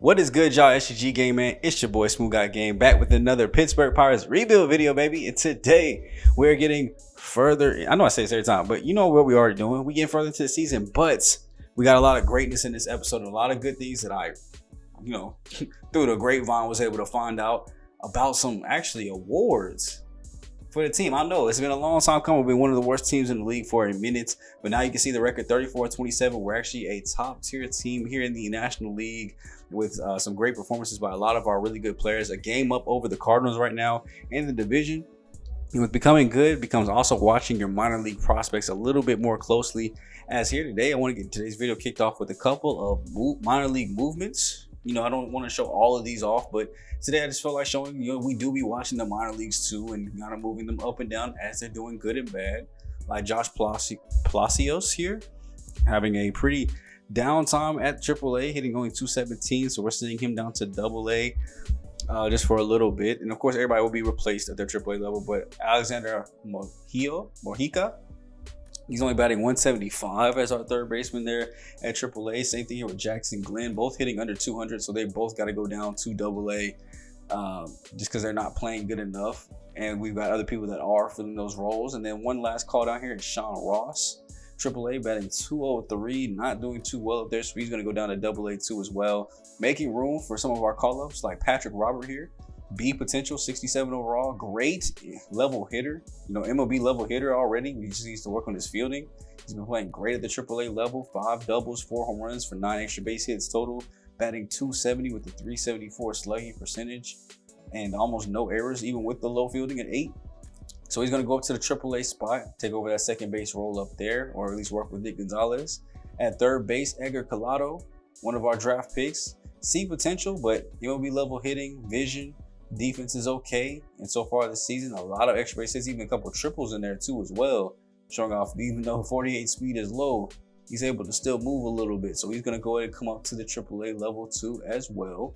What is good, y'all? SG Game, man. It's your boy SmooveGotGame back with another Pittsburgh Pirates rebuild video, baby. And today we're getting further. I know I say this every time, but you know what we already doing. We getting further into the season, but we got a lot of greatness in this episode and a lot of good things that I, through the grapevine was able to find out about some actually awards for the team. I know it's been a long time coming. We've been one of the worst teams in the league for a minute, but now you can see the record 34-27. We're actually a top tier team here in the National League with some great performances by a lot of our really good players. A game up over the Cardinals right now in the division. And with becoming good becomes also watching your minor league prospects a little bit more closely. As here today, I want to get today's video kicked off with a couple of minor league movements. I don't want to show all of these off, but today I just felt like showing, we do be watching the minor leagues too and kind of moving them up and down as they're doing good and bad. Like Josh Palacios here, having a pretty down time at AAA, hitting only 217. So we're sending him down to AA just for a little bit. And of course, everybody will be replaced at their AAA level, but Alexander Mojica, he's only batting 175 as our third baseman there at AAA. Same thing here with Jackson Glenn, both hitting under 200. So they both got to go down to AA just because they're not playing good enough. And we've got other people that are filling those roles. And then one last call down here is Sean Ross, AAA, batting 203, not doing too well up there. So he's going to go down to AA too as well, making room for some of our call-ups like Patrick Robert here. B potential, 67 overall, great level hitter, MLB level hitter already. He just needs to work on his fielding. He's been playing great at the AAA level, 5 doubles, 4 home runs for 9 extra base hits total, batting 270 with a 374 slugging percentage and almost no errors, even with the low fielding at 8. So he's going to go up to the AAA spot, take over that second base role up there, or at least work with Nick Gonzalez. At third base, Edgar Collado, one of our draft picks. C potential, but MLB level hitting, vision, defense is okay, and so far this season, a lot of extra base hits, even a couple triples in there too as well, showing off even though 48 speed is low, he's able to still move a little bit. So he's going to go ahead and come up to the AAA level too as well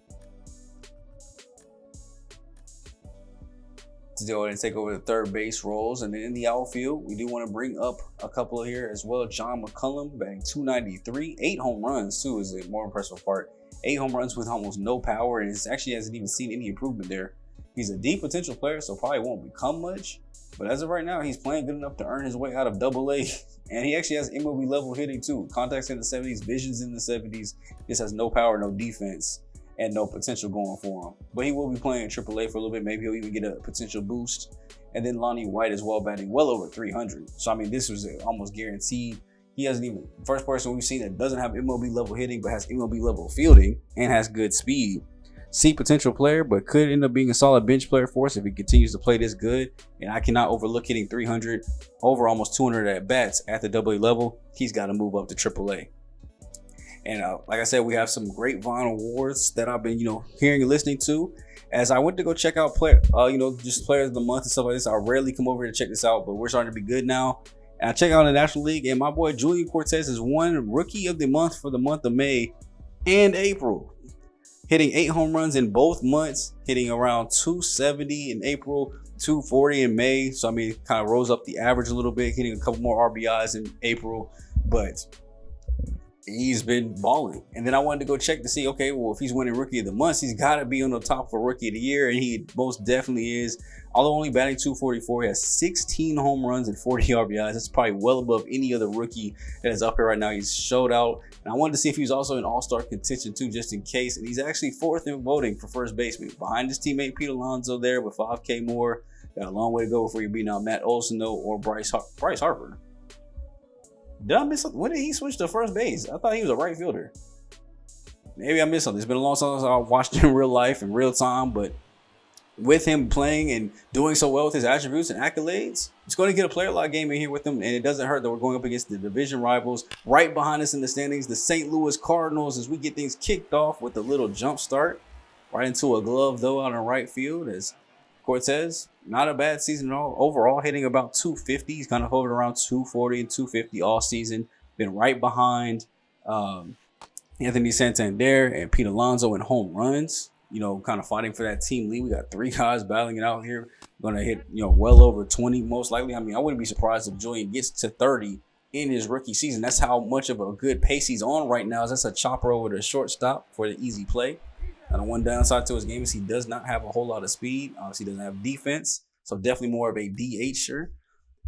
to go ahead and take over the third base roles. And then in the outfield, we do want to bring up a couple here as well. John McCullum batting 293, 8 home runs too is the more impressive part. 8 home runs with almost no power, and it actually hasn't even seen any improvement there. He's a deep potential player, so probably won't become much. But as of right now, he's playing good enough to earn his way out of AA. And he actually has MLB level hitting too. Contacts in the 70s, visions in the 70s. Just has no power, no defense, and no potential going for him. But he will be playing AAA for a little bit. Maybe he'll even get a potential boost. And then Lonnie White as well, batting well over 300. So, I mean, this was almost guaranteed. He hasn't even, first person we've seen that doesn't have MLB level hitting, but has MLB level fielding and has good speed. C potential player, but could end up being a solid bench player for us if he continues to play this good. And I cannot overlook hitting 300 over almost 200 at bats at the AA level. He's got to move up to AAA. And like I said, we have some great Vine awards that I've been, hearing and listening to. As I went to go check out just players of the month and stuff like this. I rarely come over here to check this out, but we're starting to be good now. And I check out the National League, and my boy Julian Cortez is won Rookie of the Month for the month of May and April, hitting 8 home runs in both months, hitting around 270 in April, 240 in May. So I mean, it kind of rose up the average a little bit, hitting a couple more RBIs in April, but he's been balling. And then I wanted to go check to see, okay, well, if he's winning Rookie of the Month, he's got to be on the top for Rookie of the Year, and he most definitely is. Although only batting 244, he has 16 home runs and 40 RBIs. That's probably well above any other rookie that is up here right now. He's showed out. And I wanted to see if he was also in all-star contention too, just in case. And he's actually 4th in voting for first baseman, behind his teammate Pete Alonso there with 5K more. Got a long way to go before you beat out Matt Olson though, or Bryce Harper. Did I miss something? When did he switch to first base? I thought he was a right fielder. Maybe I missed something. It's been a long time since I watched him in real life, in real time, but with him playing and doing so well with his attributes and accolades, it's going to get a player lot game in here with him, and it doesn't hurt that we're going up against the division rivals right behind us in the standings, the St. Louis Cardinals, as we get things kicked off with a little jump start right into a glove though out in right field. As Cortez, not a bad season at all. Overall, hitting about 250. He's kind of hovered around 240 and 250 all season. Been right behind Anthony Santander and Pete Alonso in home runs. Kind of fighting for that team lead. We got 3 guys battling it out here. Going to hit, well over 20 most likely. I mean, I wouldn't be surprised if Julian gets to 30 in his rookie season. That's how much of a good pace he's on right now. That's a chopper over the shortstop for the easy play. Now, the one downside to his game is he does not have a whole lot of speed. Obviously, he doesn't have defense, so definitely more of a DH-er.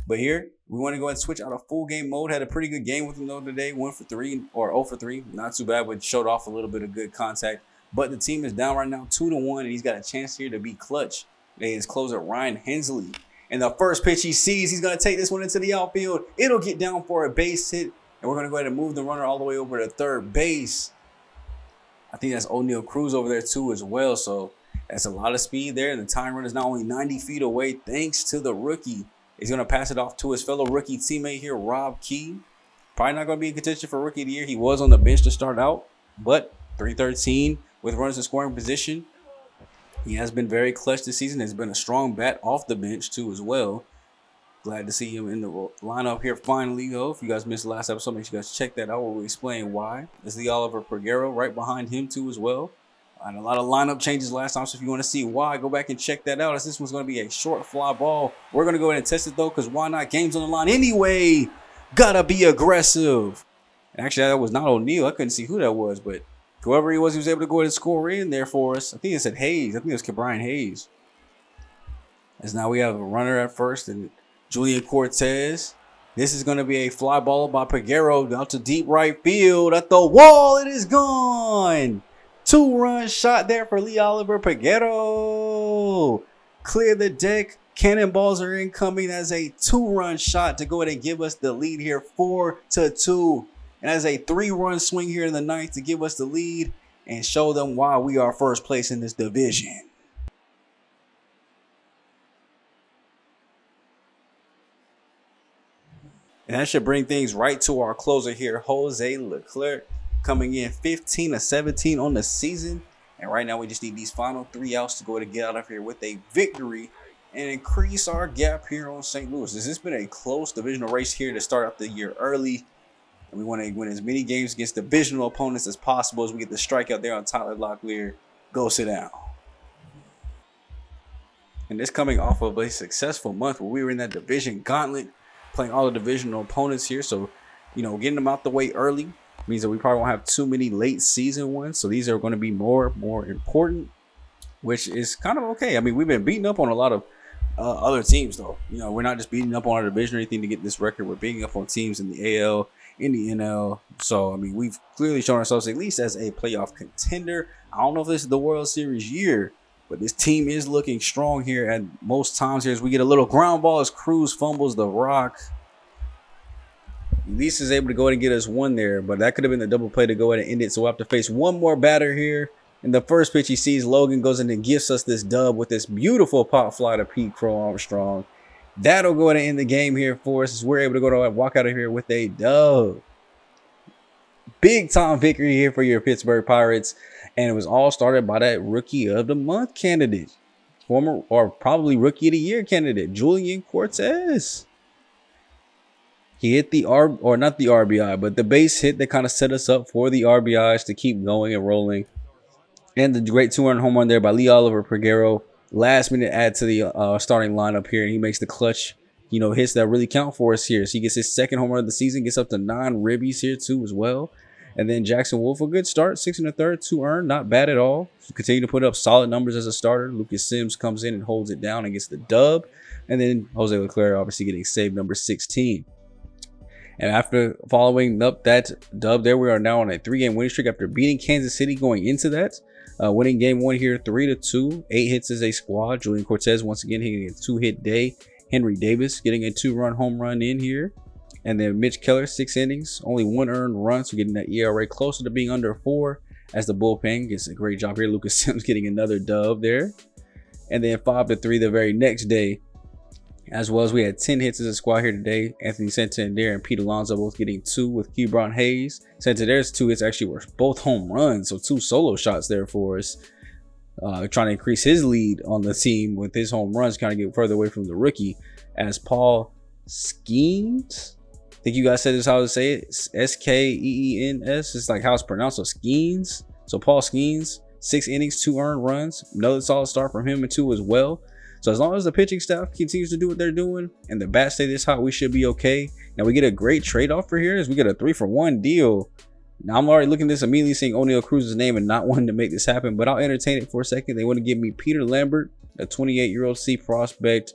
But here, we want to go ahead and switch out of full game mode. Had a pretty good game with him though today. 1 for 3 or 0 for 3. Not too bad, but showed off a little bit of good contact. But the team is down right now 2-1, and he's got a chance here to be clutch. His closer, Ryan Hensley. And the first pitch he sees, he's going to take this one into the outfield. It'll get down for a base hit. And we're going to go ahead and move the runner all the way over to third base. I think that's O'Neal Cruz over there too as well. So that's a lot of speed there. And the tying run is now only 90 feet away thanks to the rookie. He's going to pass it off to his fellow rookie teammate here, Rob Key. Probably not going to be in contention for Rookie of the Year. He was on the bench to start out, but 313 with runners in scoring position. He has been very clutch this season. Has been a strong bat off the bench too as well. Glad to see him in the lineup here finally, though. If you guys missed the last episode, make sure you guys check that out where we explain why. It's the Oliver Peguero right behind him too as well. And a lot of lineup changes last time, so if you want to see why, go back and check that out. As this one's going to be a short fly ball. We're going to go ahead and test it, though, because why not? Game's on the line anyway. Gotta be aggressive. And actually, that was not O'Neal. I couldn't see who that was, but whoever he was able to go ahead and score in there for us. I think it said Hayes. I think it was Brian Hayes. As now we have a runner at first and Julian Cortez. This is going to be a fly ball by Peguero out to deep right field. At the wall, it is gone. 2-run shot there for Lee Oliver Peguero. Clear the deck. Cannonballs are incoming as a 2-run shot to go ahead and give us the lead here, 4-2. And as a 3-run swing here in the ninth to give us the lead and show them why we are first place in this division. And that should bring things right to our closer here, Jose Leclerc. Coming in 15-17 on the season. And right now we just need these final 3 outs to go ahead and get out of here with a victory and increase our gap here on St. Louis. This has been a close divisional race here to start off the year early. And we want to win as many games against divisional opponents as possible as we get the strikeout there on Tyler Locklear. Go sit down. And this coming off of a successful month where we were in that division gauntlet, playing all the divisional opponents here. So, you know, getting them out the way early means that we probably won't have too many late season ones. So these are going to be more important, which is kind of okay. I mean, we've been beating up on a lot of other teams, though. You know, we're not just beating up on our division or anything to get this record. We're beating up on teams in the AL, in the NL. So, I mean, we've clearly shown ourselves at least as a playoff contender. I don't know if this is the World Series year, but this team is looking strong here at most times here as we get a little ground ball as Cruz fumbles the rock. At least is able to go ahead and get us one there, but that could have been the double play to go ahead and end it. So we'll have to face one more batter here. And the first pitch he sees, Logan goes in and gifts us this dub with this beautiful pop fly to Pete Crow Armstrong. That'll go ahead and end the game here for us as we're able to go and walk out of here with a dub. Big time victory here for your Pittsburgh Pirates. And it was all started by that Rookie of the Month candidate. Former or probably Rookie of the Year candidate, Julian Cortez. He hit the not the RBI, but the base hit that kind of set us up for the RBIs to keep going and rolling. And the great 2-run home run there by Lee Oliver Peguero. Last minute add to the starting lineup here. And he makes the clutch, you know, hits that really count for us here. So he gets his second home run of the season, gets up to 9 ribbies here too as well. And then Jackson Wolf, a good start, 6 1/3, 2 earned, not bad at all. Continue to put up solid numbers as a starter. Lucas Sims comes in and holds it down and gets the dub. And then Jose Leclerc obviously getting save number 16. And after following up that dub there, we are now on a 3-game winning streak after beating Kansas City going into that. Winning game 1 here, 3-2, 8 hits as a squad. Julian Cortez once again hitting a 2-hit day. Henry Davis getting a 2-run home run in here. And then Mitch Keller, 6 innings, only 1 earned run. So getting that ERA closer to being under 4 as the bullpen gets a great job here. Lucas Sims getting another dub there. And then 5-3 the very next day. As well as we had 10 hits as a squad here today. Anthony Santander and Pete Alonso both getting 2 with Kebron Hayes. Santander's 2 hits actually were both home runs. So 2 solo shots there for us. Trying to increase his lead on the team with his home runs. Kind of get further away from the rookie. As Paul Skeens, I think you guys said this how to say it. Skeens. It's like how it's pronounced. So Skeens. So Paul Skeens, 6 innings, 2 earned runs. Another solid start from him and 2 as well. So as long as the pitching staff continues to do what they're doing and the bats stay this hot, we should be okay. Now we get a great trade offer here as we get a 3-for-1 deal Now, I'm already looking at this immediately seeing O'Neal Cruz's name and not wanting to make this happen, but I'll entertain it for a second. They want to give me Peter Lambert, a 28-year-old C prospect,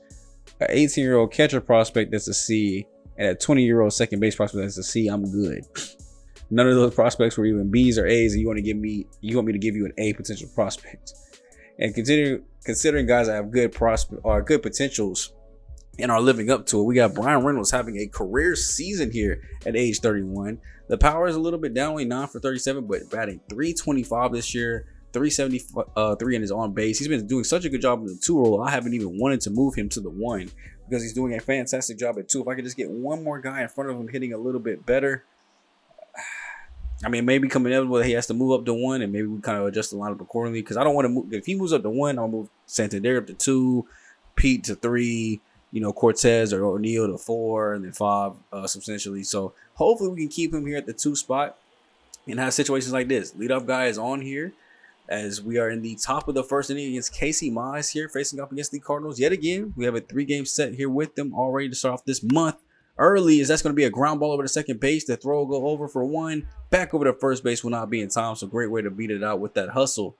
an 18-year-old catcher prospect that's a C, and a 20-year-old second base prospect that's a C. I'm good. None of those prospects were even B's or A's, and you want me to give you an A potential prospect. And considering guys that have good potentials and are living up to it, we got Brian Reynolds having a career season here at age 31. The power is a little bit down, only 9 for 37, but batting .325 this year, 373 in his on base. He's been doing such a good job in the 2 role. I haven't even wanted to move him to the 1 because he's doing a fantastic job at 2. If I could just get one more guy in front of him hitting a little bit better, I mean, maybe coming in where he has to move up to 1, and maybe we kind of adjust the lineup accordingly. Because I don't want to move. If he moves up to 1, I'll move Santander up to 2, Pete to 3, Cortez or O'Neal to 4, and then 5 substantially. So hopefully we can keep him here at the 2 spot and have situations like this. Leadoff guy is on here as we are in the top of the first inning against Casey Mize here, facing up against the Cardinals yet again. We have a 3-game set here with them already to start off this month. Early, as that's going to be a ground ball over to second base. The throw will go over for 1. Back over to first base will not be in time. So great way to beat it out with that hustle.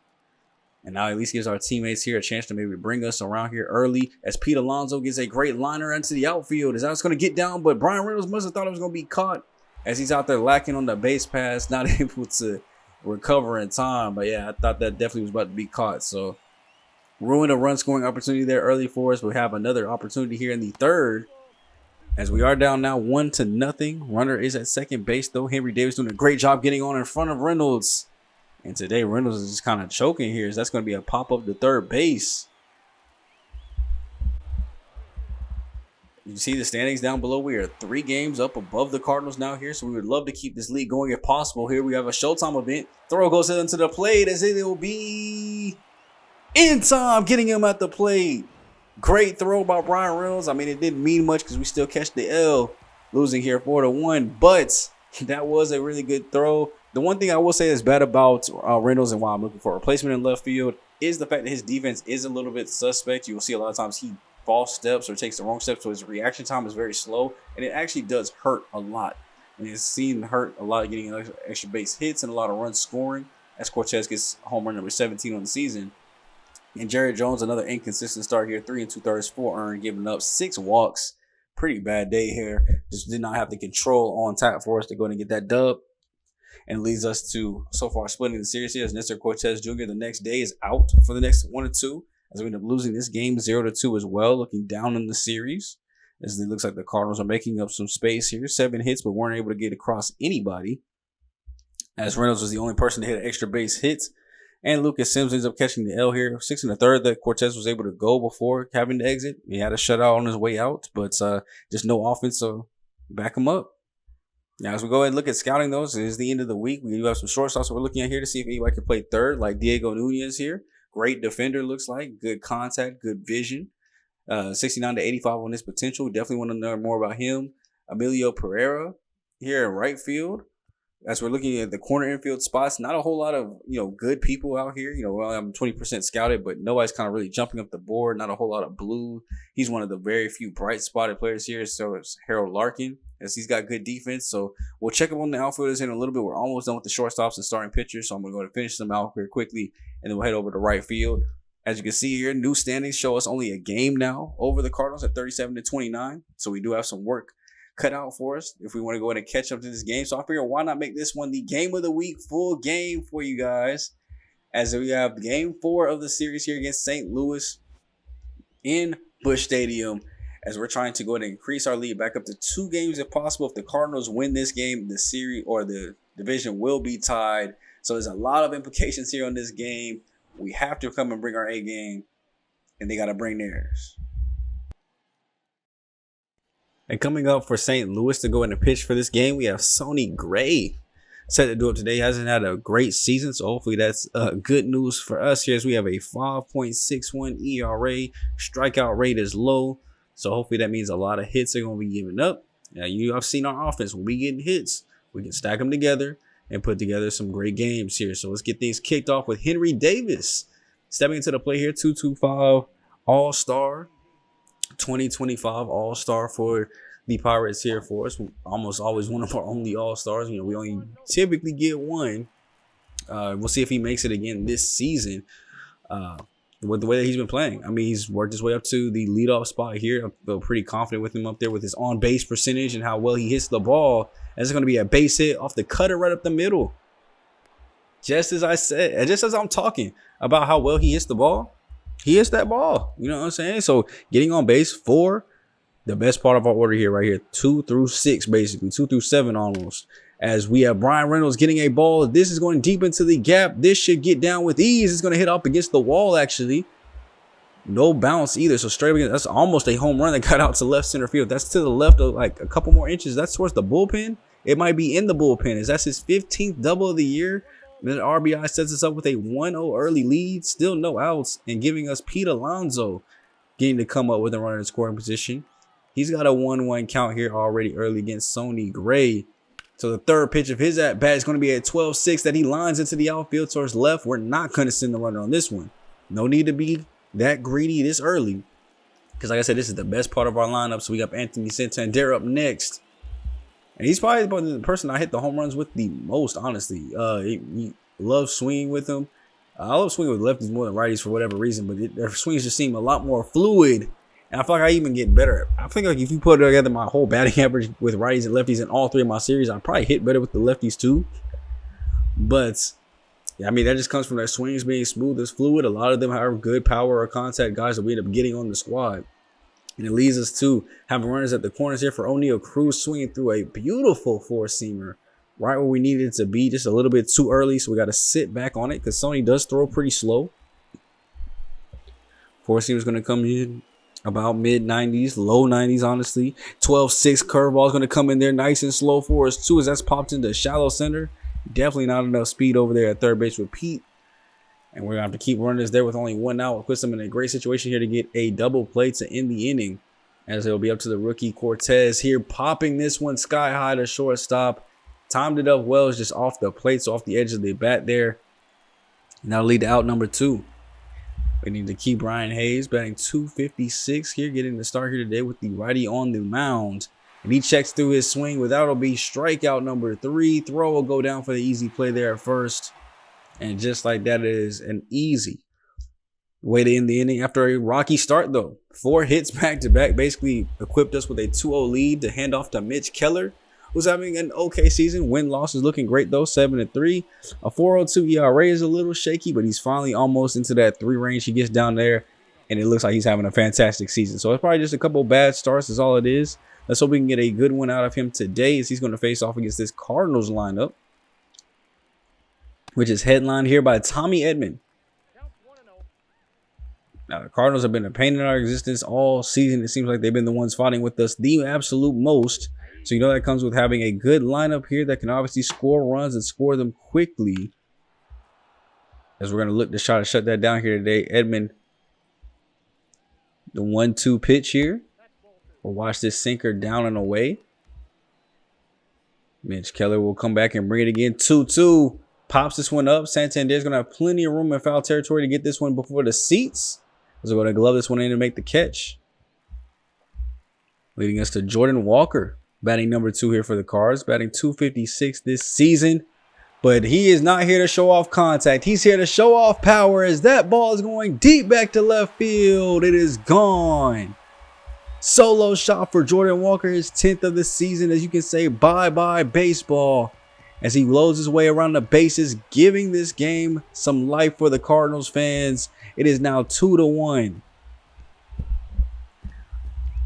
And now at least gives our teammates here a chance to maybe bring us around here early as Pete Alonso gets a great liner into the outfield. As that's going to get down, but Brian Reynolds must have thought it was going to be caught as he's out there lacking on the base pass, not able to recover in time. But yeah, I thought that definitely was about to be caught. So ruined a run scoring opportunity there early for us. We have another opportunity here in the 3rd. As we are down now 1-0. Runner is at second base, though. Henry Davis doing a great job getting on in front of Reynolds. And today Reynolds is just kind of choking here. So that's going to be a pop-up to third base. You see the standings down below. We are 3 games up above the Cardinals now here. So we would love to keep this lead going if possible. Here we have a Showtime event. Throw goes into the plate as it will be in time, getting him at the plate. Great throw by Brian Reynolds. I mean, it didn't mean much because we still catch the L, losing here 4-1. But that was a really good throw. The one thing I will say is bad about Reynolds and why I'm looking for a replacement in left field is the fact that his defense is a little bit suspect. You will see a lot of times he false steps or takes the wrong steps, so his reaction time is very slow, and it actually does hurt a lot. And it's seen hurt a lot, getting extra base hits and a lot of runs scoring as Cortez gets home run number 17 on the season. And Jared Jones, another inconsistent start here, 3 2/3, 4 earned, giving up 6 walks. Pretty bad day here. Just did not have the control on tap for us to go and get that dub. And leads us to so far splitting the series here as Nestor Cortez Jr. the next day is out for the next 1 or 2. As we end up losing this game 0-2 as well, looking down in the series. As it looks like the Cardinals are making up some space here. 7 hits, but weren't able to get across anybody. As Reynolds was the only person to hit an extra base hit. And Lucas Sims ends up catching the L here. 6 1/3 that Cortez was able to go before having to exit. He had a shutout on his way out, but just no offense, so back him up. Now, as we go ahead and look at scouting those, it is the end of the week. We do have some shortstops we're looking at here to see if anybody can play third, like Diego Nunez here. Great defender, looks like. Good contact, good vision. 69-85 on his potential. Definitely want to learn more about him. Emilio Pereira here in right field. As we're looking at the corner infield spots, not a whole lot of, good people out here. I'm 20% scouted, but nobody's kind of really jumping up the board. Not a whole lot of blue. He's one of the very few bright spotted players here. So it's Harold Larkin, as he's got good defense. So we'll check up on the outfielders in a little bit. We're almost done with the shortstops and starting pitchers. So I'm going to go to finish them out here quickly, and then we'll head over to right field. As you can see here, new standings show us only a game now over the Cardinals at 37-29. So we do have some work cut out for us if we want to go ahead and catch up to this game. So I figure, why not make this one the game of the week, full game for you guys, as we have game 4 of the series here against St. Louis in Busch Stadium, as we're trying to go ahead and increase our lead back up to 2 games if possible. If the Cardinals win this game, the series or the division will be tied. So there's a lot of implications here on this game. We have to come and bring our A game, and they got to bring theirs. And coming up for St. Louis to go in and pitch for this game, we have Sonny Gray set to do it today. He hasn't had a great season, so hopefully that's good news for us here, as we have a 5.61 ERA. Strikeout rate is low, so hopefully that means a lot of hits are going to be given up. Now, I've seen our offense. When we getting hits, we can stack them together and put together some great games here. So let's get things kicked off with Henry Davis stepping into the play here. 225 All-Star, 2025 All-Star for the Pirates here for us. Almost always one of our only All-Stars. You know, we only typically get one. We'll see if he makes it again this season with the way that he's been playing. I mean, he's worked his way up to the leadoff spot here. I feel pretty confident with him up there with his on-base percentage and how well he hits the ball. That's going to be a base hit off the cutter right up the middle. Just as I said, just as I'm talking about how well he hits the ball, he hits that ball. You know what I'm saying? So getting on base for the best part of our order here, right here, 2 through 6, basically 2 through 7 almost. As we have Brian Reynolds getting a ball. This is going deep into the gap. This should get down with ease. It's going to hit up against the wall, actually. No bounce either. So straight against, that's almost a home run that got out to left center field. That's to the left of like a couple more inches. That's towards the bullpen. It might be in the bullpen. As that's his 15th double of the year. Then RBI sets us up with a 1-0 early lead. Still no outs. And giving us Pete Alonso getting to come up with a runner in scoring position. He's got a 1-1 count here already early against Sonny Gray. So the third pitch of his at-bat is going to be a 12-6 that he lines into the outfield towards left. We're not going to send the runner on this one. No need to be that greedy this early. Because like I said, this is the best part of our lineup. So we got Anthony Santander up next. And he's probably the person I hit the home runs with the most, honestly. He loves swinging with him. I love swinging with lefties more than righties for whatever reason. But their swings just seem a lot more fluid. And I feel like I even get better. I think like if you put together my whole batting average with righties and lefties in all 3 of my series, I probably hit better with the lefties too. But yeah, I mean, that just comes from their swings being smooth as fluid. A lot of them have good power or contact guys that we end up getting on the squad. And it leads us to having runners at the corners here for O'Neal Cruz swinging through a beautiful four-seamer right where we needed it to be, just a little bit too early. So we got to sit back on it because Sony does throw pretty slow. Four-seamer's going to come in about mid-90s, low 90s, honestly. 12-6 curveball is going to come in there nice and slow for us, too, as that's popped into shallow center. Definitely not enough speed over there at third base with Pete. And we're going to have to keep runners there with only 1 out. It puts them in a great situation here to get a double play to end the inning. As it'll be up to the rookie Cortez here, popping this one sky high to shortstop. Timed it up well. It's just off the plate, so off the edge of the bat there. And that'll lead to out number 2. We need to keep Brian Hayes batting 256 here, getting the start here today with the righty on the mound. And he checks through his swing with that'll be strikeout number 3. Throw will go down for the easy play there at first. And just like that, it is an easy way to end the inning after a rocky start, though. 4 hits back to back basically equipped us with a 2-0 lead to hand off to Mitch Keller, who's having an okay season. Win-loss is looking great, though, 7-3. A 4.02 ERA is a little shaky, but he's finally almost into that 3 range. He gets down there, and it looks like he's having a fantastic season. So it's probably just a couple bad starts is all it is. Let's hope we can get a good one out of him today as he's going to face off against this Cardinals lineup, which is headlined here by Tommy Edman. Now, the Cardinals have been a pain in our existence all season. It seems like they've been the ones fighting with us the absolute most. So you know that comes with having a good lineup here that can obviously score runs and score them quickly. As we're going to look to try to shut that down here today. Edman, the 1-2 pitch here. We'll watch this sinker down and away. Mitch Keller will come back and bring it again. 2-2. Pops this one up. Santander's going to have plenty of room in foul territory to get this one before the seats. So we're going to glove this one in and make the catch. Leading us to Jordan Walker, batting number 2 here for the Cards, batting 256 this season. But he is not here to show off contact. He's here to show off power as that ball is going deep back to left field. It is gone. Solo shot for Jordan Walker, his 10th of the season, as you can say bye-bye baseball. As he loads his way around the bases, giving this game some life for the Cardinals fans. It is now 2-1.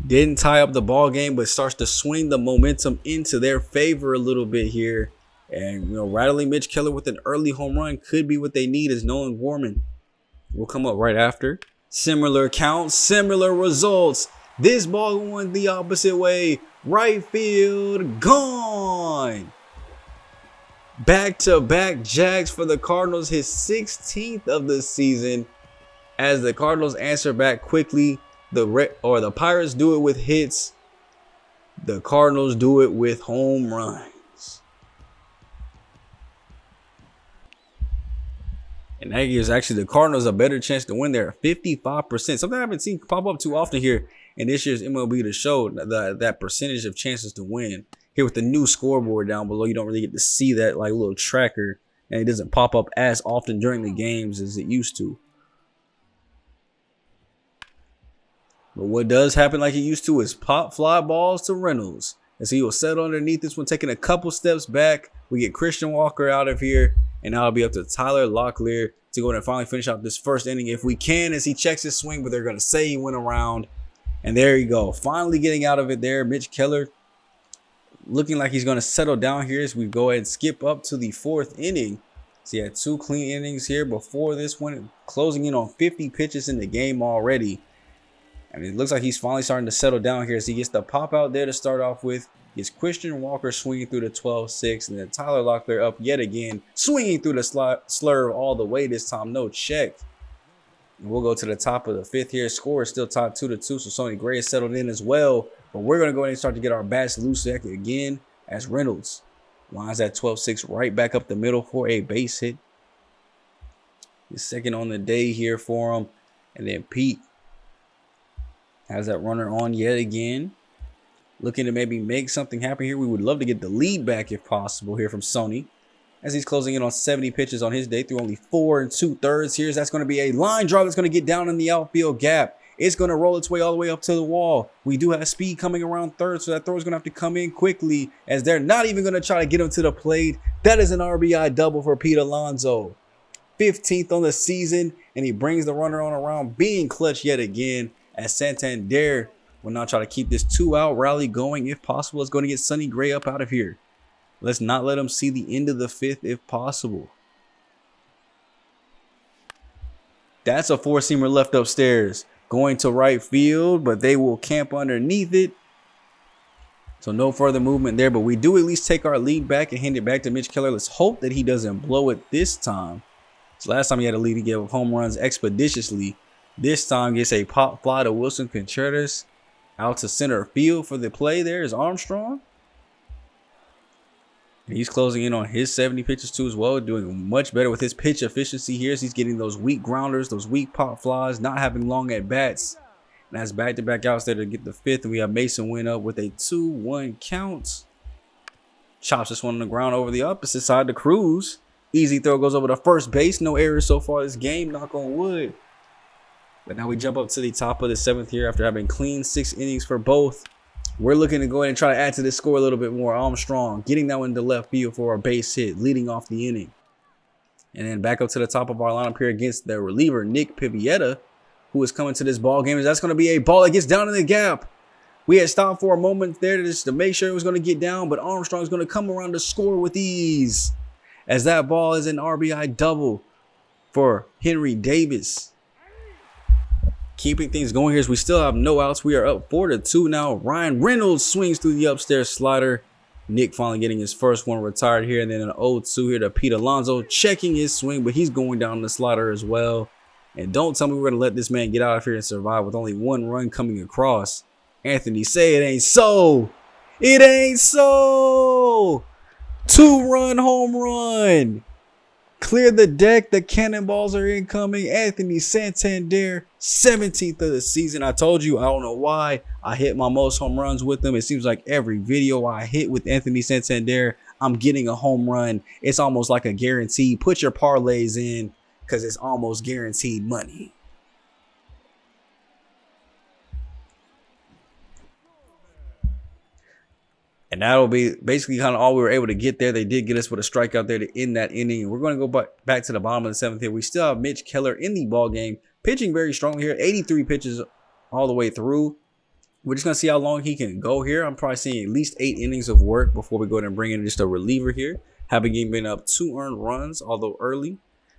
Didn't tie up the ball game, but starts to swing the momentum into their favor a little bit here. And, rattling Mitch Keller with an early home run could be what they need, as Nolan Gorman will come up right after. Similar count, similar results. This ball went the opposite way. Right field, gone. Back-to-back Jags for the Cardinals, his 16th of the season. As the Cardinals answer back quickly, the Pirates do it with hits. The Cardinals do it with home runs. And that gives actually the Cardinals a better chance to win there, 55%. Something I haven't seen pop up too often here in this year's MLB to show that percentage of chances to win. Here with the new scoreboard down below, you don't really get to see that like little tracker, and it doesn't pop up as often during the games as it used to. But what does happen like it used to is pop fly balls to Reynolds. And so he will settle underneath this one, taking a couple steps back. We get Christian Walker out of here, and now it'll be up to Tyler Locklear to go in and finally finish out this first inning if we can, as he checks his swing, but they're going to say he went around. And there you go, finally getting out of it there. Mitch Keller looking like he's going to settle down here as we go ahead and skip up to the 4th inning. So he had 2 clean innings here before this one, closing in on 50 pitches in the game already. And it looks like he's finally starting to settle down here as he gets the pop out there to start off with. Gets Christian Walker swinging through the 12-6, and then Tyler Locklear up yet again, swinging through the slurve all the way this time, no check. And we'll go to the top of the 5th here. Score is still tied 2-2, so Sonny Gray has settled in as well. But we're going to go ahead and start to get our bats loose again as Reynolds lines that 12-6 right back up the middle for a base hit. The second on the day here for him. And then Pete has that runner on yet again. Looking to maybe make something happen here. We would love to get the lead back if possible here from Sony, as he's closing in on 70 pitches on his day through only 4 2/3 here. That's going to be a line drive that's going to get down in the outfield gap. It's going to roll its way all the way up to the wall. We do have speed coming around third, so that throw is going to have to come in quickly, as they're not even going to try to get him to the plate. That is an RBI double for Pete Alonso. 15th on the season, and he brings the runner on around, being clutch yet again, as Santander will now try to keep this 2-out rally going if possible. It's going to get Sonny Gray up out of here. Let's not let him see the end of the 5th if possible. That's a 4-seamer left upstairs, going to right field, but they will camp underneath it. So no further movement there, but we do at least take our lead back and hand it back to Mitch Keller. Let's hope that he doesn't blow it this time. So last time he had a lead, he gave up home runs expeditiously. This time gets a pop fly to Wilson Contreras out to center field for the play. There is Armstrong. And he's closing in on his 70 pitches too as well, doing much better with his pitch efficiency here as he's getting those weak grounders, those weak pop flies, not having long at bats. And that's back-to-back outs there to get the 5th. And we have Mason Wynn up with a 2-1 count. Chops this one on the ground over the opposite side to Cruz. Easy throw goes over to first base. No errors so far this game, knock on wood. But now we jump up to the top of the 7th here after having clean 6 innings for both. We're looking to go ahead and try to add to this score a little bit more. Armstrong getting that one to left field for a base hit, leading off the inning. And then back up to the top of our lineup here against the reliever, Nick Pivetta, who is coming to this ball game. That's going to be a ball that gets down in the gap. We had stopped for a moment there just to make sure it was going to get down, but Armstrong is going to come around to score with ease, as that ball is an RBI double for Henry Davis. Keeping things going here as we still have no outs. We are up 4-2 now. Ryan Reynolds swings through the upstairs slider. Nick finally getting his first one retired here. And then an 0-2 here to Pete Alonso, checking his swing, but he's going down the slider as well. And don't tell me we're going to let this man get out of here and survive with only 1 run coming across. Anthony, say it ain't so. It ain't so. 2-run home run. Clear the deck. The cannonballs are incoming. Anthony Santander, 17th of the season. I told you, I don't know why I hit my most home runs with him. It seems like every video I hit with Anthony Santander, I'm getting a home run. It's almost like a guarantee. Put your parlays in because it's almost guaranteed money. And that'll be basically kind of all we were able to get there. They did get us with a strikeout there to end that inning. And we're going to go back to the bottom of the 7th here. We still have Mitch Keller in the ball game, pitching very strongly here. 83 pitches all the way through. We're just going to see how long he can go here. I'm probably seeing at least 8 innings of work before we go ahead and bring in just a reliever here. Having been up 2 earned runs, although early.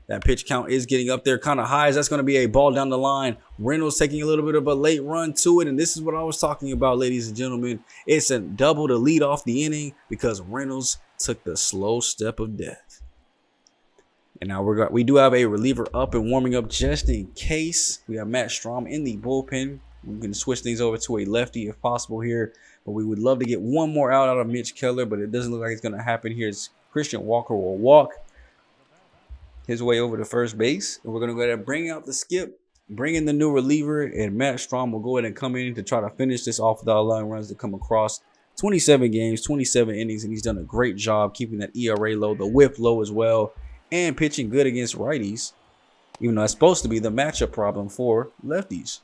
That pitch count is getting up there kind of high, as that's going to be a ball down the line. Reynolds taking a little bit of a late run to it. And this is what I was talking about, ladies and gentlemen. It's a double to lead off the inning because Reynolds took the slow step of death. And now we do have a reliever up and warming up just in case. We have Matt Strom in the bullpen. We can switch things over to a lefty if possible here. But we would love to get one more out of Mitch Keller, but it doesn't look like it's going to happen here. Christian Walker will walk. his way over to first base. And we're going to go ahead and bring out the skip, bring in the new reliever, and Matt Strom will go ahead and come in to try to finish this off without allowing runs to come across. 27 games, 27 innings, and he's done a great job keeping that ERA low, the whip low as well, and pitching good against righties, even though that's supposed to be the matchup problem for lefties.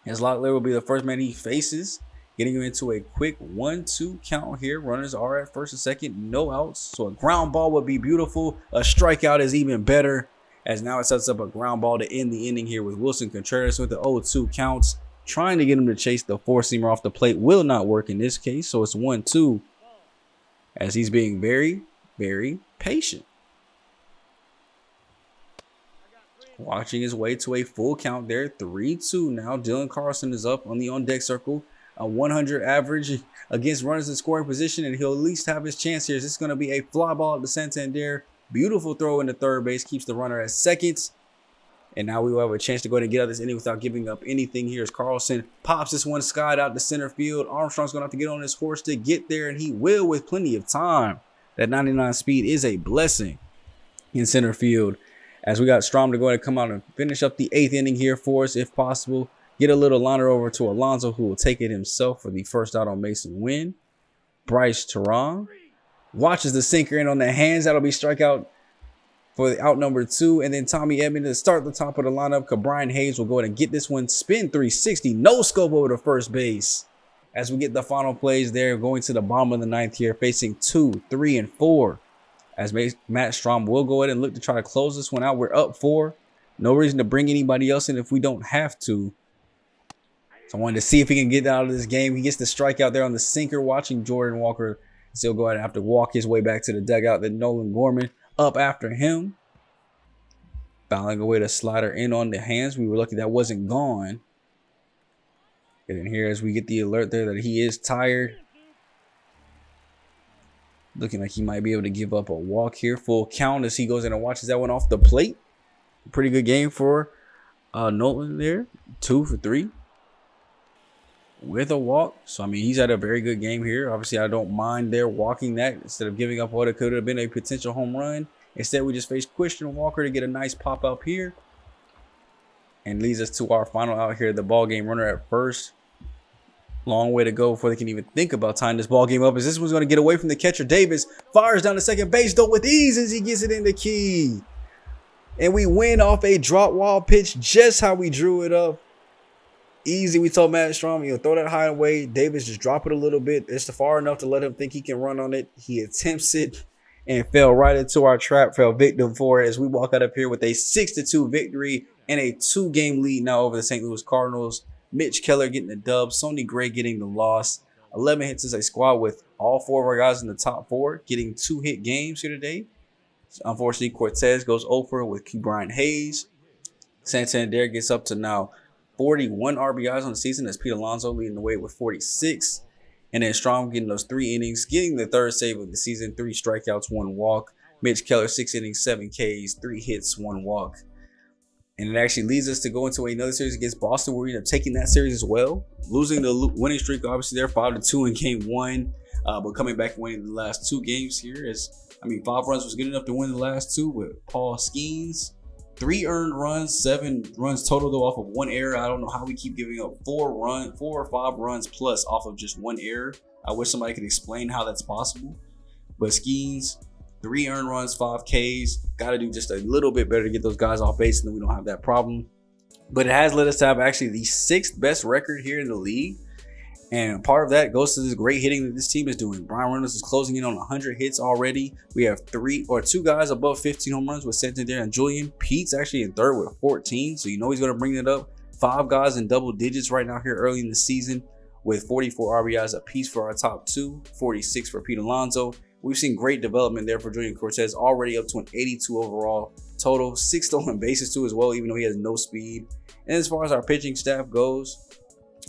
As Locklear will be the first man he faces, getting him into a quick 1-2 count here. Runners are at first and second, no outs. So a ground ball would be beautiful. A strikeout is even better, as now it sets up a ground ball to end the inning here with Wilson Contreras with the 0-2 counts. Trying to get him to chase the four-seamer off the plate will not work in this case. So it's 1-2, as he's being very, very patient. Watching his way to a full count there, 3-2 now. Dylan Carlson is up on the on-deck circle. A 100 average against runners in scoring position, and he'll at least have his chance here. This is going to be a fly ball at the Santander. Beautiful throw into third base, keeps the runner at second. And now we will have a chance to go ahead and get out of this inning without giving up anything here as Carlson pops this one skied out to center field. Armstrong's going to have to get on his horse to get there, and he will with plenty of time. That 99 speed is a blessing in center field, as we got Strom to go ahead and come out and finish up the 8th inning here for us if possible. Get a little liner over to Alonso, who will take it himself for the first out on Mason win. Bryce Terang watches the sinker in on the hands. That'll be strikeout for the out number 2. And then Tommy Edman to start the top of the lineup. Brian Hayes will go ahead and get this one. Spin 360. No scope over to first base. As we get the final plays there, going to the bottom of the 9th here, facing 2, 3, and 4. As Matt Strom will go ahead and look to try to close this one out. We're up 4. No reason to bring anybody else in if we don't have to. So I wanted to see if he can get out of this game. He gets the strikeout there on the sinker, watching Jordan Walker still go ahead and have to walk his way back to the dugout. Then Nolan Gorman up after him, fouling away the slider in on the hands. We were lucky that wasn't gone. And then here, as we get the alert there that he is tired, looking like he might be able to give up a walk here. Full count as he goes in and watches that one off the plate. Pretty good game for Nolan there. 2 for 3 with a walk. So, I mean, he's had a very good game here. Obviously, I don't mind there walking that instead of giving up what it could have been a potential home run. Instead, we just faced Christian Walker to get a nice pop up here. And leads us to our final out here, the ball game runner at first. Long way to go before they can even think about tying this ball game up, as this one's going to get away from the catcher. Davis fires down to second base, though, with ease as he gets it in the key. And we win off a drop wild pitch, just how we drew it up. Easy. We told Matt Strom, throw that high away. Davis just drop it a little bit. It's far enough to let him think he can run on it. He attempts it and fell right into our trap, fell victim for it, as we walk out up here with a 6-2 victory and a 2-game lead now over the St. Louis Cardinals. Mitch Keller getting the dub, Sonny Gray getting the loss. 11 hits as a squad, with all 4 of our guys in the top 4 getting 2-hit games here today. Unfortunately, Cortez goes over with Brian Hayes. Santander gets up to now 41 RBIs on the season, as Pete Alonso leading the way with 46. And then Strom getting those 3 innings, getting the 3rd save of the season, 3 strikeouts, 1 walk. Mitch Keller, 6 innings, 7 Ks, 3 hits, 1 walk. And it actually leads us to go into another series against Boston, where we end up taking that series as well. Losing the winning streak, obviously, they're 5-2 in game 1. But coming back and winning the last 2 games here. 5 runs was good enough to win the last 2 with Paul Skeens. 3 earned runs, 7 runs total, though, off of 1 error. I don't know how we keep giving up 4 or 5 runs plus off of just 1 error. I wish somebody could explain how that's possible. But Skeens, 3 earned runs, 5 Ks. Got to do just a little bit better to get those guys off base, and then we don't have that problem. But it has led us to have actually the 6th best record here in the league. And part of that goes to this great hitting that this team is doing. Brian Reynolds is closing in on 100 hits already. We have 2 guys above 15 home runs with Santander and Julian. Pete's actually in 3rd with 14, so he's going to bring it up. 5 guys in double digits right now here early in the season, with 44 RBIs apiece for our top 2, 46 for Pete Alonso. We've seen great development there for Julian Cortez, already up to an 82 overall total, 6 stolen bases too as well, even though he has no speed. And as far as our pitching staff goes,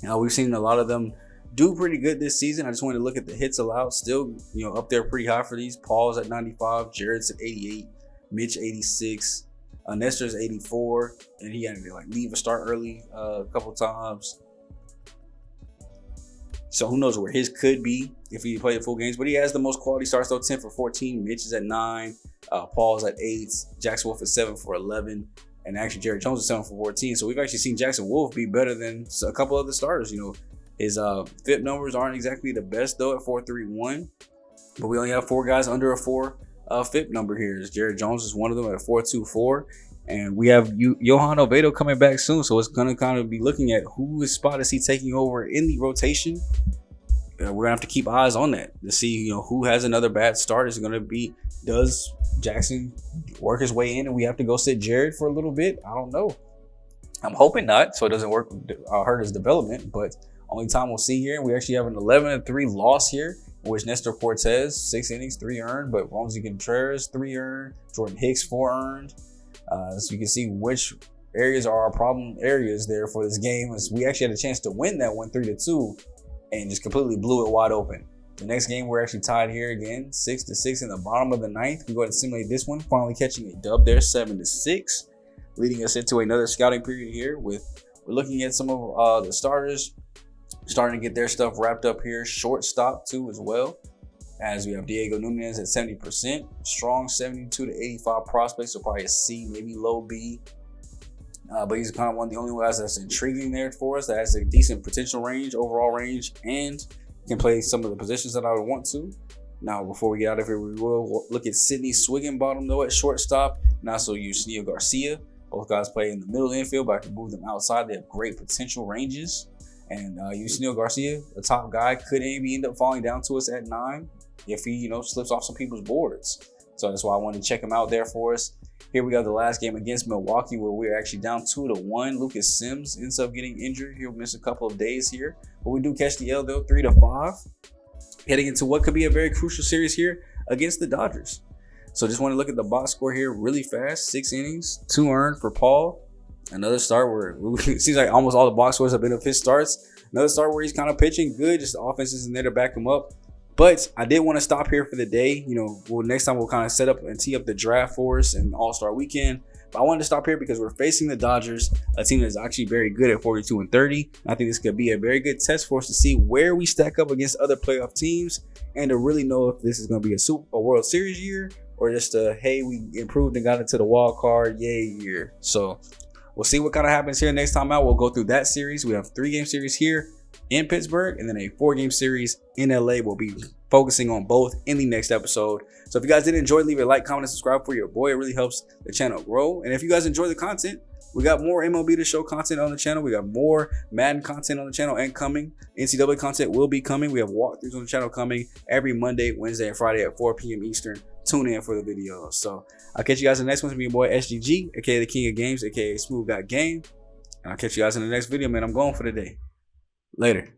we've seen a lot of them do pretty good this season. I just wanted to look at the hits allowed, still up there pretty high for these. Paul's at 95, Jared's at 88, Mitch 86, Nestor's 84, and he had to leave a start early a couple times. So who knows where his could be if he played full games. But he has the most quality starts though, 10 for 14. Mitch is at 9. Paul's at 8. Jackson Wolf is 7 for 11. And actually Jared Jones is 7 for 14. So we've actually seen Jackson Wolf be better than a couple of the starters. You know, his FIP numbers aren't exactly the best though at 4.31. But we only have 4 guys under a 4 FIP number here. Jared Jones is one of them at 4.24. And we have Johan Oviedo coming back soon. So it's going to kind of be looking at whose spot is he taking over in the rotation. We're going to have to keep eyes on that to see, you know, who has another bad start. Is it going to be, does Jackson work his way in and we have to go sit Jared for a little bit? I don't know. I'm hoping not, so it doesn't hurt his development. But only time we'll see here. We actually have an 11-3 loss here, in which Nestor Cortez, 6 innings, 3 earned. But Romsey Contreras, 3 earned. Jordan Hicks, 4 earned. So you can see which areas are our problem areas there for this game. We actually had a chance to win that one 3-2 and just completely blew it wide open. The next game, we're actually tied here again, 6-6 in the bottom of the 9th. We go ahead and simulate this one, finally catching a dub there, 7-6, leading us into another scouting period here. We're looking at some of the starters starting to get their stuff wrapped up here. Shortstop too as well, as we have Diego Nunez at 70%, strong 72 to 85 prospects, so probably a C, maybe low B. But he's kind of one of the only guys that's intriguing there for us, that has a decent potential range, overall range, and can play some of the positions that I would want to. Now, before we get out of here, we will look at Sidney Swiggenbottom, though, at shortstop, and also Yusniel Garcia. Both guys play in the middle infield, but I can move them outside. They have great potential ranges. And Yusniel Garcia, the top guy, could maybe end up falling down to us at 9 if he, you know, slips off some people's boards. So that's why I wanted to check him out there for us. Here we got the last game against Milwaukee, where we're actually down 2-1. Lucas Sims ends up getting injured. He'll miss a couple of days here, but we do catch the L though, 3-5. Heading into what could be a very crucial series here against the Dodgers. So just want to look at the box score here really fast. 6 innings, 2 earned for Paul. Another start where it seems like almost all the box scores have been of his starts. Another start where he's kind of pitching good, just the offense isn't there to back him up. But I did want to stop here for the day. You know, next time we'll kind of set up and tee up the draft for us and All-Star Weekend. But I wanted to stop here because we're facing the Dodgers, a team that's actually very good at 42-30. I think this could be a very good test for us to see where we stack up against other playoff teams and to really know if this is going to be a World Series year or just a, hey, we improved and got into the wild card, yay year. So we'll see what kind of happens here next time out. We'll go through that series. We have 3-game series here in Pittsburgh and then a 4-game series in LA. We'll be focusing on both in the next episode. So if you guys did enjoy, leave a like, comment, and subscribe for your boy. It really helps the channel grow. And if you guys enjoy the content, we got more MLB The Show content on the channel. We got more Madden content on the channel and coming. NCAA content will be coming. We have walkthroughs on the channel coming every Monday, Wednesday, and Friday at 4 p.m. Eastern. Tune in for the videos. So I'll catch you guys in the next one. It's me, your boy SGG, aka the King of Games, aka SmooveGotGame. And I'll catch you guys in the next video, man. I'm going for the day. Later.